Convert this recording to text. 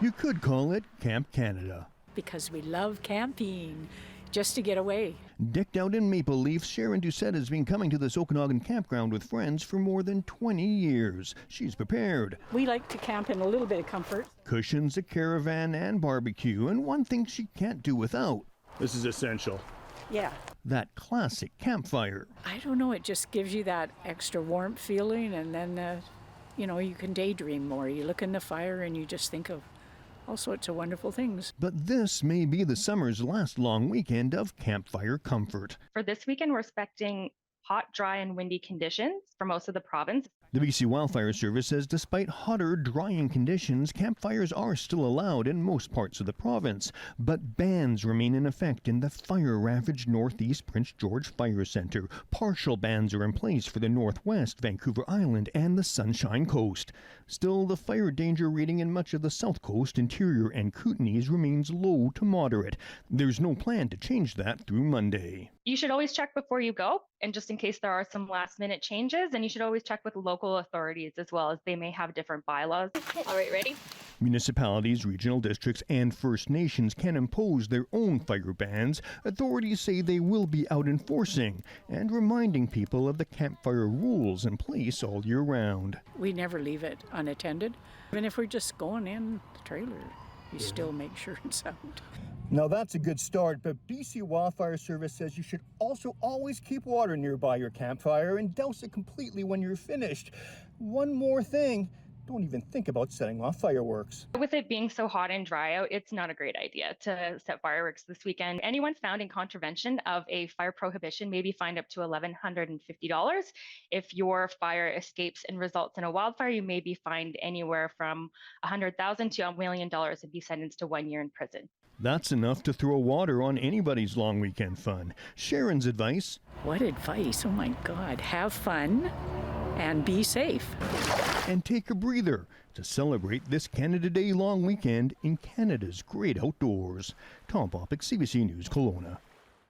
You could call it Camp Canada. Because we love camping, just to get away. Decked out in maple leaf, Sharon Doucette has been coming to this Okanagan campground with friends for more than 20 years. She's prepared. We like to camp in a little bit of comfort. Cushions, a caravan, and barbecue, and one thing she can't do without. This is essential. Yeah. That classic campfire. I don't know, it just gives you that extra warmth feeling, and then, you can daydream more. You look in the fire and you just think of all sorts of wonderful things. But this may be the summer's last long weekend of campfire comfort. For this weekend, we're expecting hot, dry, and windy conditions for most of the province. The BC Wildfire Service says despite hotter, drying conditions, campfires are still allowed in most parts of the province. But bans remain in effect in the fire-ravaged Northeast Prince George Fire Centre. Partial bans are in place for the Northwest, Vancouver Island, and the Sunshine Coast. Still, the fire danger rating in much of the South Coast, Interior, and Kootenays remains low to moderate. There's no plan to change that through Monday. You should always check before you go, and just in case there are some last-minute changes, and you should always check with local authorities as well, as they may have different bylaws. All right, ready? Municipalities, regional districts, and First Nations can impose their own fire bans. Authorities say they will be out enforcing and reminding people of the campfire rules in place all year round. We never leave it unattended. Even if we're just going in the trailer, you still make sure it's out. Now that's a good start, but BC Wildfire Service says you should also always keep water nearby your campfire and douse it completely when you're finished. One more thing, don't even think about setting off fireworks. With it being so hot and dry out, it's not a great idea to set fireworks this weekend. Anyone found in contravention of a fire prohibition may be fined up to $1,150. If your fire escapes and results in a wildfire, you may be fined anywhere from $100,000 to $1 million and be sentenced to 1 year in prison. That's enough to throw water on anybody's long weekend fun. Sharon's advice? What advice? Oh my God. Have fun and be safe. And take a breather to celebrate this Canada Day long weekend in Canada's great outdoors. Tom Popick, CBC News, Kelowna.